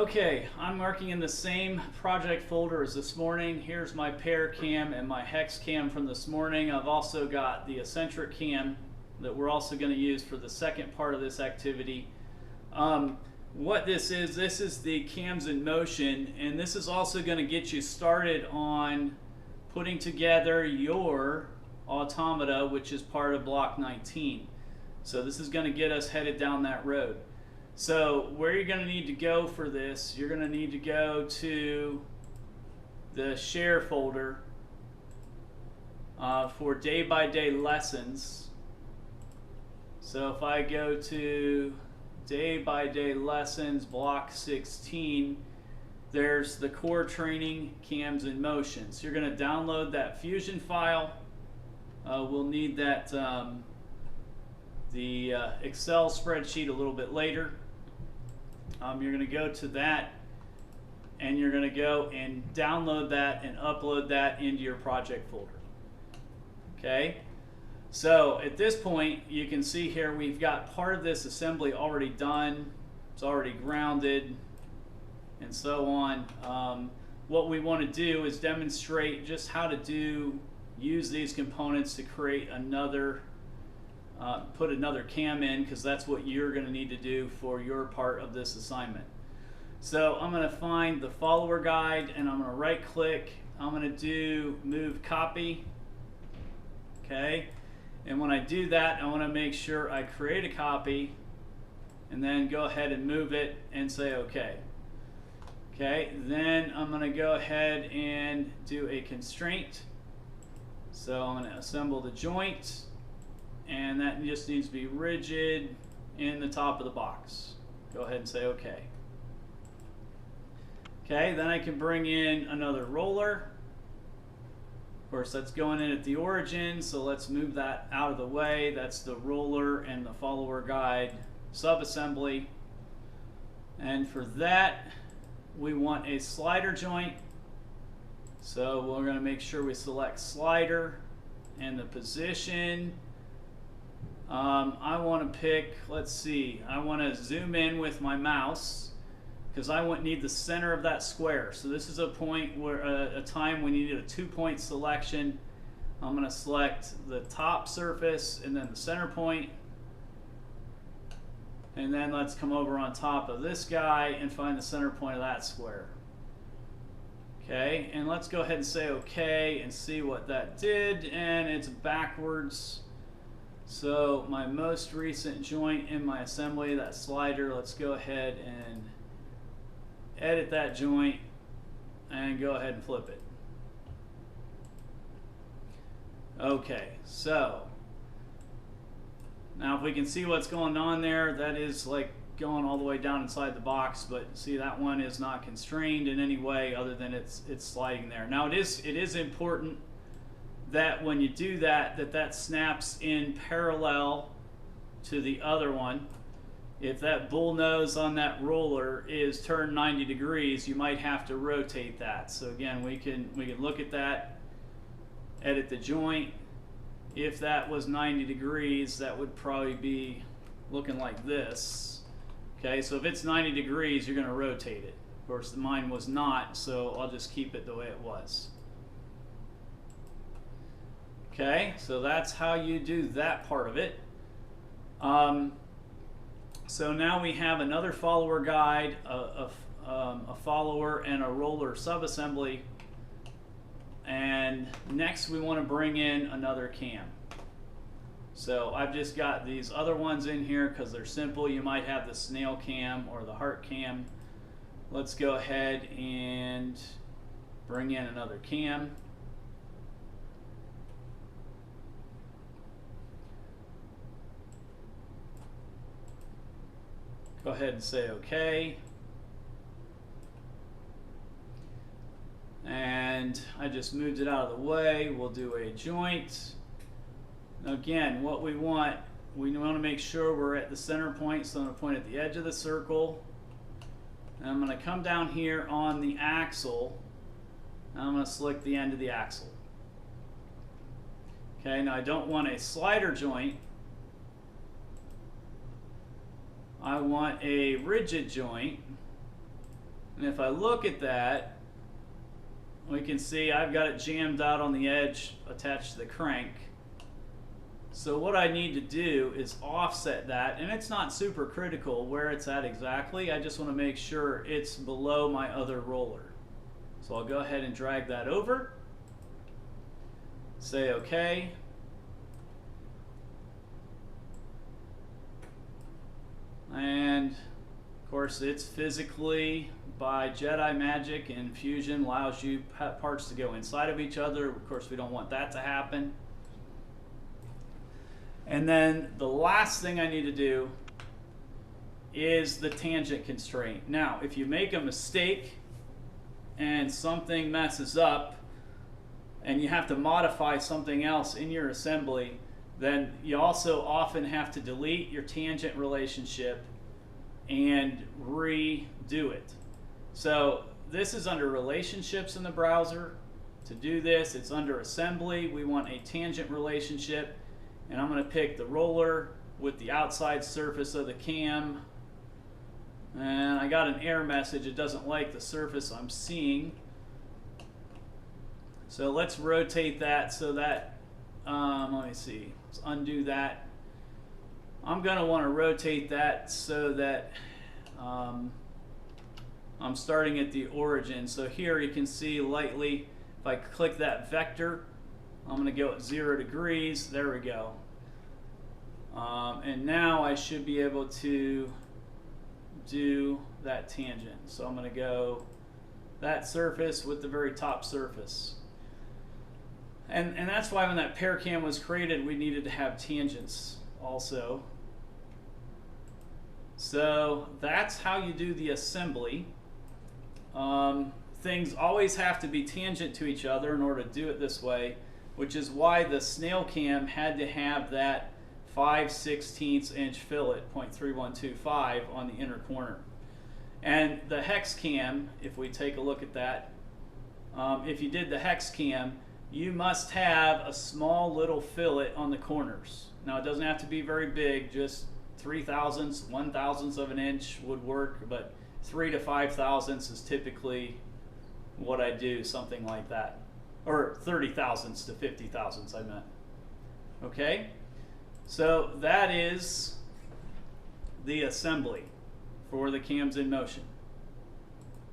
Okay, I'm working in the same project folder as this morning. Here's my pair cam and my hex cam from this morning. I've also got the eccentric cam that we're also going to use for the second part of this activity. What this is the Cams in Motion, and this is also going to get you started on putting together your automata, which is part of block 19. So this is going to get us headed down that road. So where you're going to need to go for this, you're going to need to go to the share folder for day-by-day lessons. So if I go to day-by-day lessons, block 16, there's the core training Cams in Motion. So you're going to download that Fusion file. We'll need that the Excel spreadsheet a little bit later. You're going to go to that and you're going to go and download that and upload that into your project folder. Okay, so at this point you can see here we've got part of this assembly already done. It's already grounded and so on. What we want to do is demonstrate just how to use these components to create another put another cam in, because that's what you're going to need to do for your part of this assignment. So I'm going to find the follower guide and I'm going to right click. I'm going to do move copy. Okay, and when I do that I want to make sure I create a copy and then go ahead and move it and say OK. Okay, then I'm going to go ahead and do a constraint. So I'm going to assemble the joint, and that just needs to be rigid in the top of the box. Go ahead and say OK. Okay, then I can bring in another roller. Of course, that's going in at the origin, so let's move that out of the way. That's the roller and the follower guide subassembly. And for that, we want a slider joint. So we're going to make sure we select slider and the position. I want to pick, let's see, I want to zoom in with my mouse because I need the center of that square. So this is a point where a time when you need a 2-point selection. I'm going to select the top surface and then the center point. And then let's come over on top of this guy and find the center point of that square. Okay, and let's go ahead and say OK and see what that did, and it's backwards. So my most recent joint in my assembly, that slider, let's go ahead and edit that joint and go ahead and flip it. Okay, so now if we can see what's going on there, that is like going all the way down inside the box, but see that one is not constrained in any way other than it's sliding there. Now it is important that when you do that, that snaps in parallel to the other one. If that bull nose on that roller is turned 90 degrees, you might have to rotate that. So again, we can look at that, edit the joint. If that was 90 degrees, that would probably be looking like this. Okay, so if it's 90 degrees, you're going to rotate it. Of course, mine was not, so I'll just keep it the way it was. Okay, so that's how you do that part of it. So now we have another follower guide, a follower, and a roller subassembly. And next we want to bring in another cam. So I've just got these other ones in here because they're simple. You might have the snail cam or the heart cam. Let's go ahead and bring in another cam. Go ahead and say OK. And I just moved it out of the way. We'll do a joint. Again, what we want to make sure we're at the center point, so I'm going to point at the edge of the circle. And I'm going to come down here on the axle, and I'm going to select the end of the axle. Okay, now I don't want a slider joint. I want a rigid joint. And if I look at that, we can see I've got it jammed out on the edge attached to the crank. So what I need to do is offset that, and it's not super critical where it's at exactly. I just want to make sure it's below my other roller. So I'll go ahead and drag that over, say OK. And of course it's physically by Jedi magic, and Fusion allows you parts to go inside of each other. Of course we don't want that to happen. And then the last thing I need to do is the tangent constraint. Now, if you make a mistake and something messes up and you have to modify something else in your assembly, then you also often have to delete your tangent relationship and redo it. So this is under relationships in the browser. To do this, it's under assembly. We want a tangent relationship. And I'm going to pick the roller with the outside surface of the cam. And I got an error message. It doesn't like the surface I'm seeing. So let's rotate that so that, let me see, let's undo that. I'm going to want to rotate that so that I'm starting at the origin. So here you can see lightly, if I click that vector, I'm going to go at 0 degrees. There we go. And now I should be able to do that tangent. So I'm going to go that surface with the very top surface. And that's why when that pair cam was created, we needed to have tangents also. So that's how you do the assembly. Things always have to be tangent to each other in order to do it this way, which is why the snail cam had to have that 5/16 inch fillet, 0.3125 on the inner corner. And the hex cam, if we take a look at that, if you did the hex cam, you must have a small little fillet on the corners. Now it doesn't have to be very big, just 3/1000ths, 1/1000th of an inch would work, but 3 to 5/1000ths is typically what I do, something like that. Or 30/1000ths to 50/1000ths, I meant. Okay? So that is the assembly for the Cams in Motion.